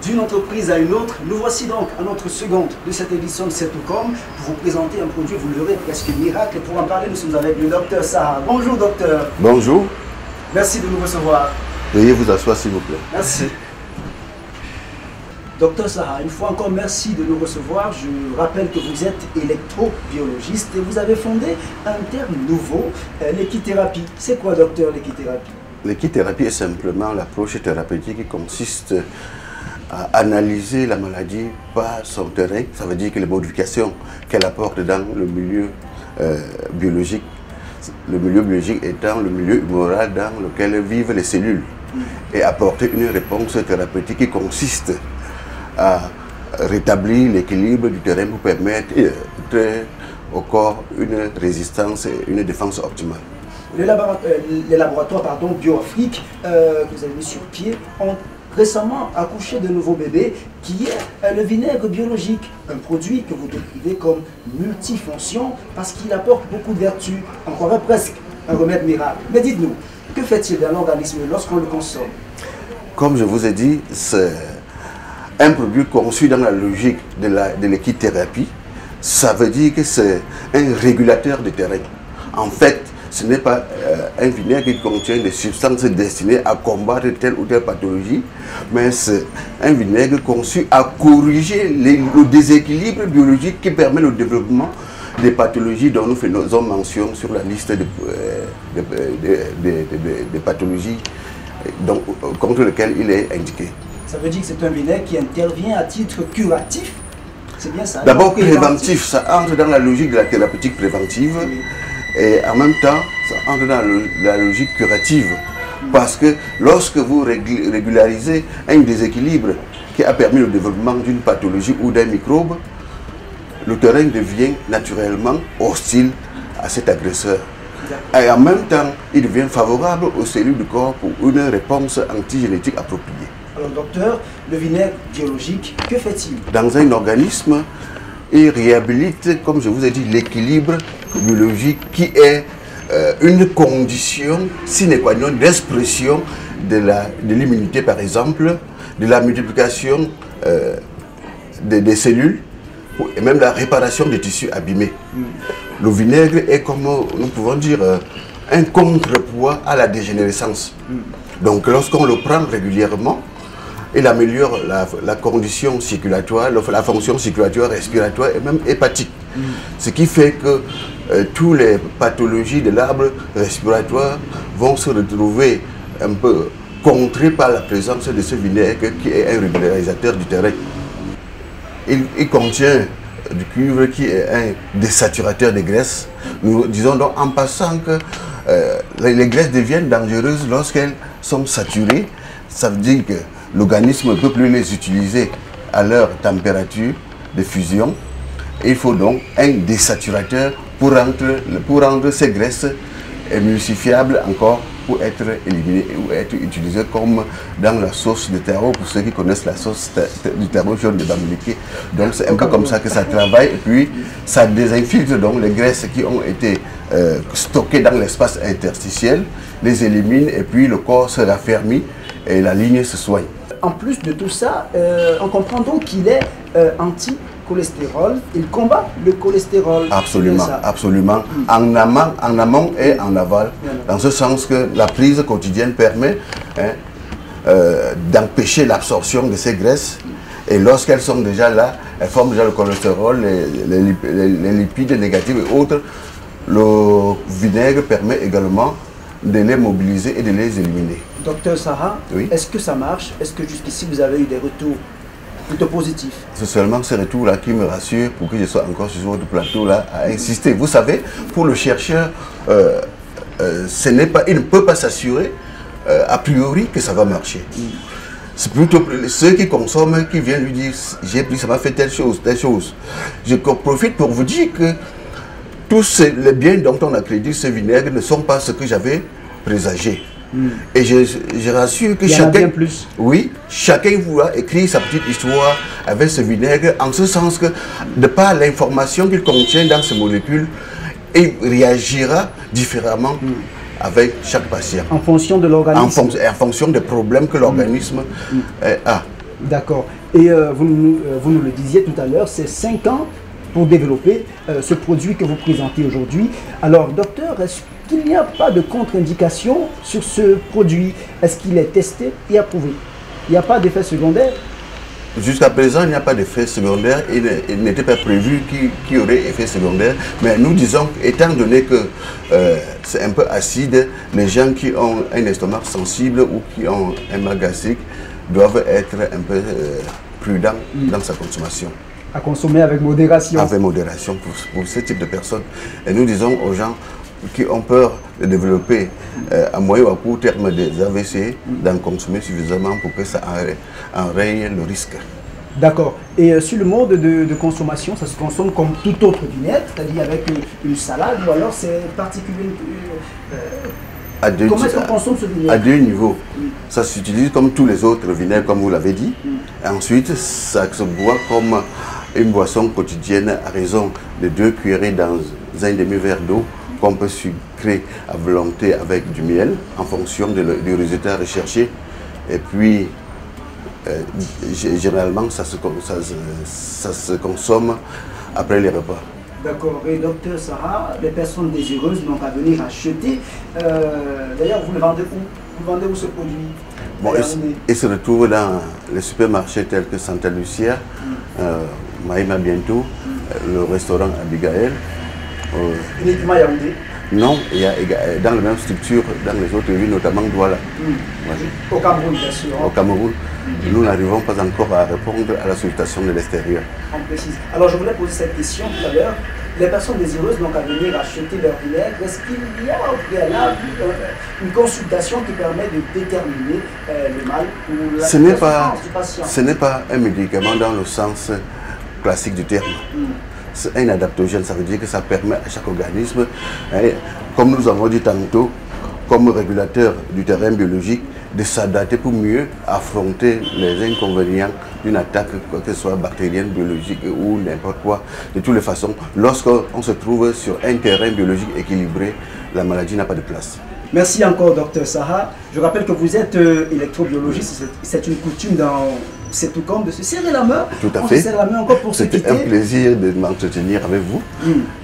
d'une entreprise à une autre. Nous voici donc à notre seconde de cette édition de Setocom pour vous présenter un produit, vous le verrez, presque miracle. Et pour en parler, nous sommes avec le docteur Saha. Bonjour docteur. Bonjour. Merci de nous recevoir. Veuillez vous asseoir s'il vous plaît. Merci. Docteur Saha, une fois encore, merci de nous recevoir. Je rappelle que vous êtes électrobiologiste et vous avez fondé un terme nouveau, l'équithérapie. C'est quoi, docteur, l'équithérapie? L'équithérapie est simplement l'approche thérapeutique qui consiste à analyser la maladie par son terrain. Ça veut dire que les modifications qu'elle apporte dans le milieu biologique étant le milieu humoral dans lequel vivent les cellules, et apporter une réponse thérapeutique qui consiste à rétablir l'équilibre du terrain pour permettre au corps une résistance et une défense optimale. Les laboratoires BioAfrique que vous avez mis sur pied ont récemment accouché de nouveaux bébés qui est le vinaigre biologique, un produit que vous décrivez comme multifonction parce qu'il apporte beaucoup de vertus, on croirait presque un remède miracle. Mais dites-nous, que fait-il dans l'organisme lorsqu'on le consomme? Comme je vous ai dit, c'est un produit conçu dans la logique de l'équithérapie. Ça veut dire que c'est un régulateur de terrain. En fait, ce n'est pas un vinaigre qui contient des substances destinées à combattre telle ou telle pathologie, mais c'est un vinaigre conçu à corriger le déséquilibre biologique qui permet le développement des pathologies dont nous faisons mention sur la liste des pathologies contre lesquelles il est indiqué. Ça veut dire que c'est un vinaigre qui intervient à titre curatif? C'est bien ça? D'abord préventif, ça entre dans la logique de la thérapeutique préventive. Oui. Et en même temps, ça entre dans la logique curative. Parce que lorsque vous régularisez un déséquilibre qui a permis le développement d'une pathologie ou d'un microbe, le terrain devient naturellement hostile à cet agresseur. Et en même temps, il devient favorable aux cellules du corps pour une réponse antigénétique appropriée. Alors docteur, le vinaigre biologique, que fait-il? Dans un organisme, il réhabilite, comme je vous ai dit, l'équilibre biologique qui est une condition sine qua non d'expression de l'immunité, par exemple, de la multiplication des cellules et même la réparation des tissus abîmés. Le vinaigre est, comme nous pouvons dire, un contrepoids à la dégénérescence. Donc lorsqu'on le prend régulièrement, il améliore la condition circulatoire, la fonction circulatoire, respiratoire et même hépatique. Ce qui fait que toutes les pathologies de l'arbre respiratoire vont se retrouver un peu contrées par la présence de ce vinaigre qui est un régularisateur du terrain. Il contient du cuivre qui est un désaturateur des graisses. Nous disons donc en passant que les graisses deviennent dangereuses lorsqu'elles sont saturées. Ça veut dire que l'organisme ne peut plus les utiliser à leur température de fusion. Il faut donc un désaturateur pour rendre ces graisses émulsifiables encore pour être éliminées ou être utilisées comme dans la sauce de terreau, pour ceux qui connaissent la sauce du terreau jaune de Bamileke. Donc c'est un peu comme ça que ça travaille et puis ça désinfiltre donc les graisses qui ont été stockées dans l'espace interstitiel, les élimine et puis le corps se raffermit et la ligne se soigne. En plus de tout ça, on comprend donc qu'il est anti-cholestérol. Il combat le cholestérol. Absolument, absolument. En amont et en aval. Dans ce sens que la prise quotidienne permet d'empêcher l'absorption de ces graisses. Et lorsqu'elles sont déjà là, elles forment déjà le cholestérol, les lipides négatifs et autres. Le vinaigre permet également de les mobiliser et de les éliminer. Docteur Saha, oui? Est-ce que ça marche? Est-ce que jusqu'ici vous avez eu des retours plutôt positifs? C'est seulement ces retours-là qui me rassurent pour que je sois encore sur votre plateau-là à insister. Vous savez, pour le chercheur, il ne peut pas s'assurer a priori que ça va marcher. C'est plutôt ceux qui consomment qui viennent lui dire j'ai pris, ça m'a fait telle chose, telle chose. Je profite pour vous dire que tous les biens dont on accrédite ce vinaigre ne sont pas ce que j'avais présagé. Et je rassure que chacun, oui, chacun voudra écrire sa petite histoire avec ce vinaigre, en ce sens que, de par l'information qu'il contient dans ces molécules, il réagira différemment avec chaque patient. En fonction de l'organisme. En fonction des problèmes que l'organisme a. D'accord. Et vous nous le disiez tout à l'heure, c'est 5 ans pour développer ce produit que vous présentez aujourd'hui. Alors, docteur, est-ce qu'il n'y a pas de contre-indication sur ce produit? Est-ce qu'il est testé et approuvé? Il n'y a pas d'effet secondaire? Jusqu'à présent, il n'y a pas d'effet secondaire. Il n'était pas prévu qu'il y aurait effet secondaire. Mais nous disons, étant donné que c'est un peu acide, les gens qui ont un estomac sensible ou qui ont un mal gastrique doivent être un peu prudents dans sa consommation. À consommer avec modération. Avec modération pour ce type de personnes. Et nous disons aux gens qui ont peur de développer à moyen ou à court terme des AVC, d'en consommer suffisamment pour que ça enraye le risque. D'accord. Et sur le mode de consommation, ça se consomme comme tout autre vinaigre, c'est-à-dire avec une salade, ou alors c'est particulier. Comment est-ce qu'on consomme ce vinaigre? À deux niveaux. Ça s'utilise comme tous les autres vinaigres, comme vous l'avez dit. Et ensuite, ça se boit comme une boisson quotidienne à raison de 2 cuillerées dans un demi-verre d'eau qu'on peut sucrer à volonté avec du miel en fonction du résultat recherché. Et puis, généralement, ça se consomme après les repas. D'accord. Et docteur Sarah, les personnes désireuses n'ont qu'à venir acheter. D'ailleurs, vous le vendez où? Vous vendez où ce produit? Bon, il se retrouve dans les supermarchés tels que Santa Lucia, Mahima bientôt, le restaurant Abigail. Uniquement Yaoundé? Non, il y a dans la même structure dans les autres villes, notamment Douala. Au Cameroun, bien sûr. Au Cameroun, nous n'arrivons pas encore à répondre à la sollicitation de l'extérieur. On précise. Alors je voulais poser cette question tout à l'heure. Les personnes désireuses n'ont qu'à venir acheter leur vinaigre. Est-ce qu'il y a au préalable une consultation qui permet de déterminer le mal ou la souffrance du patient? Ce n'est pas un médicament dans le sens classique du terme. C'est un adaptogène, ça veut dire que ça permet à chaque organisme, comme nous avons dit tantôt, comme régulateur du terrain biologique, de s'adapter pour mieux affronter les inconvénients d'une attaque, que ce soit bactérienne, biologique ou n'importe quoi. De toutes les façons, lorsqu'on se trouve sur un terrain biologique équilibré, la maladie n'a pas de place. Merci encore, docteur Sarah. Je rappelle que vous êtes électrobiologiste. C'est une coutume dans C'est tout comme de se serrer la main. Tout à fait. Se serre la main encore pour se quitter. C'était un plaisir de m'entretenir avec vous.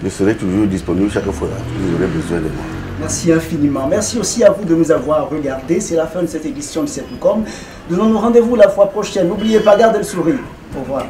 Je serai toujours disponible chaque fois que vous aurez besoin de moi. Merci infiniment. Merci aussi à vous de nous avoir regardés. C'est la fin de cette édition de C'est tout comme. Donnons-nous rendez-vous la fois prochaine. N'oubliez pas, gardez le sourire. Au revoir.